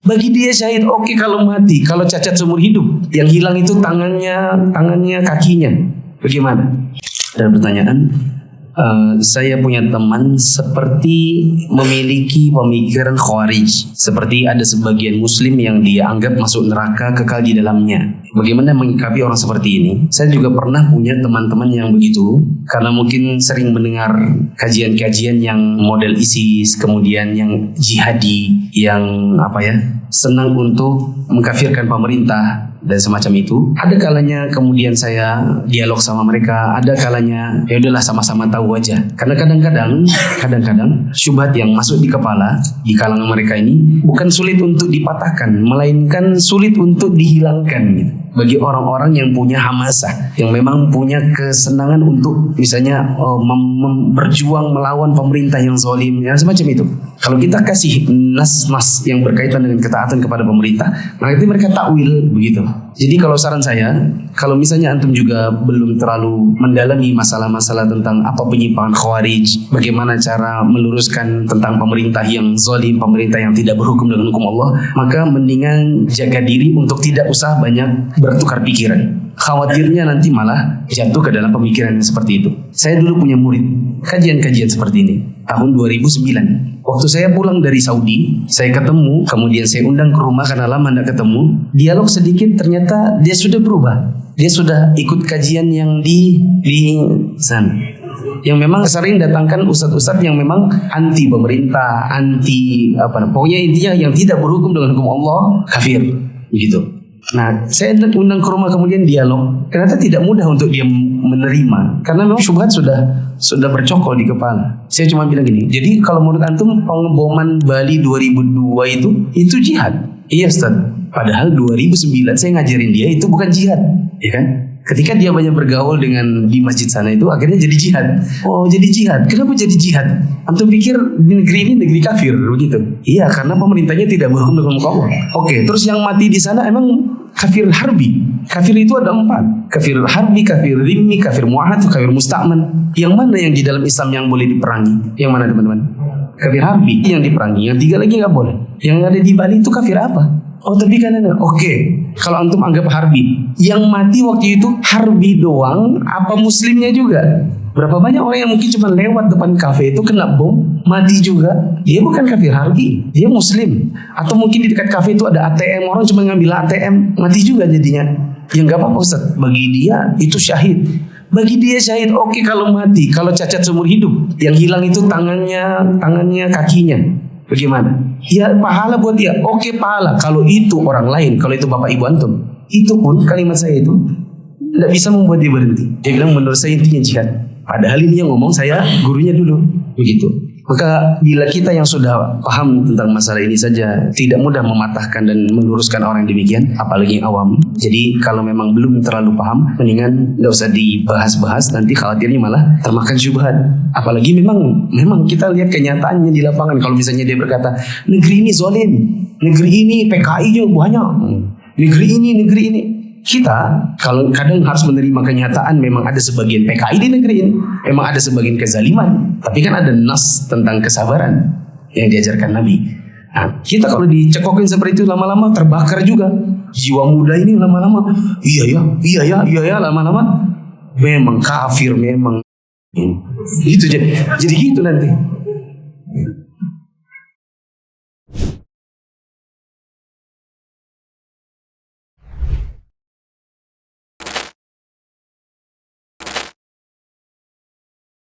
Bagi dia syahid oke kalau mati, kalau cacat seumur hidup. Yang hilang itu tangannya, kakinya. Bagaimana? Ada pertanyaan. Saya punya teman seperti memiliki pemikiran khawarij, seperti ada sebagian muslim yang dia anggap masuk neraka kekal di dalamnya. Bagaimana menyikapi orang seperti ini? Saya juga pernah punya teman-teman yang begitu, karena mungkin sering mendengar kajian-kajian yang model ISIS, kemudian yang jihadi, yang senang untuk mengkafirkan pemerintah dan semacam itu. Ada kalanya kemudian saya dialog sama mereka, ada kalanya ya udahlah sama-sama tahu aja. Karena kadang-kadang syubhat yang masuk di kepala di kalangan mereka ini bukan sulit untuk dipatahkan, melainkan sulit untuk dihilangkan gitu. Bagi orang-orang yang punya hamasah, yang memang punya kesenangan untuk misalnya berjuang melawan pemerintah yang zalim, ya semacam itu. Kalau kita kasih nas-nas yang berkaitan dengan ketaatan kepada pemerintah, nanti mereka takwil begitu. Jadi kalau saran saya, kalau misalnya antum juga belum terlalu mendalami masalah-masalah tentang apa penyimpangan khawarij, bagaimana cara meluruskan tentang pemerintah yang zalim, pemerintah yang tidak berhukum dengan hukum Allah, maka mendingan jaga diri untuk tidak usah banyak bertukar pikiran. Khawatirnya nanti malah jatuh ke dalam pemikiran yang seperti itu. Saya dulu punya murid kajian-kajian seperti ini tahun 2009. Waktu saya pulang dari Saudi, saya ketemu, kemudian saya undang ke rumah karena lama tidak ketemu. Dialog sedikit, ternyata dia sudah berubah. Dia sudah ikut kajian yang di sana, yang memang sering datangkan ustadz-ustadz yang memang anti pemerintah, anti pokoknya intinya yang tidak berhukum dengan hukum Allah, kafir begitu. Nah, saya undang ke rumah kemudian dialog. Ternyata tidak mudah untuk dia menerima karena memang syubhat sudah bercokol di kepala. Saya cuma bilang gini, jadi kalau menurut antum pengeboman Bali 2002 itu jihad. Iya Ustaz. Padahal 2009 saya ngajarin dia itu bukan jihad, ya kan? Ketika dia banyak bergaul dengan di masjid sana itu akhirnya jadi jihad. Oh, jadi jihad. Kenapa jadi jihad? Antum pikir di negeri ini negeri kafir begitu? Iya, karena pemerintahnya tidak berhukum dengan hukum Allah. Oke, terus yang mati di sana emang kafir harbi. Kafir itu ada 4. Kafir harbi, kafir rimmi, kafir muahad, kafir musta'man. Yang mana yang di dalam Islam yang boleh diperangi? Yang mana teman-teman? Kafir harbi yang diperangi, yang 3 lagi nggak boleh. Yang ada di Bali itu kafir apa? Oh tapi kan oke. Kalau antum anggap harbi, yang mati waktu itu harbi doang, apa muslimnya juga? Berapa banyak orang yang mungkin cuma lewat depan kafe itu kena bom, mati juga. Dia bukan kafir harbi, dia muslim. Atau mungkin di dekat kafe itu ada ATM, orang cuma ngambil ATM, mati juga jadinya. Ya nggak apa-apa Ustaz, bagi dia itu syahid. Bagi dia syahid oke kalau mati, kalau cacat seumur hidup. Yang hilang itu tangannya, kakinya. Bagaimana? Ya pahala buat dia. Oke pahala. Kalau itu orang lain, kalau itu bapak ibu antum, itu pun kalimat saya itu tidak bisa membuat dia berhenti. Dia bilang menurut saya intinya jihad. Padahal ini yang ngomong saya gurunya dulu. Begitu. Maka bila kita yang sudah paham tentang masalah ini saja tidak mudah mematahkan dan meluruskan orang yang demikian, apalagi yang awam. Jadi kalau memang belum terlalu paham, mendingan tidak usah dibahas-bahas, nanti khawatirnya malah termakan syubhat. Apalagi memang kita lihat kenyataannya di lapangan. Kalau misalnya dia berkata negeri ini zalim, negeri ini PKI-nya banyak, negeri ini. Kita kalau kadang harus menerima kenyataan memang ada sebagian PKI di negeri ini, memang ada sebagian kezaliman, tapi kan ada nas tentang kesabaran yang diajarkan Nabi. Nah, kita kalau dicekokin seperti itu lama-lama terbakar juga. Jiwa muda ini lama-lama, iya ya, lama-lama memang kafir memang. Itu jadi gitu nanti.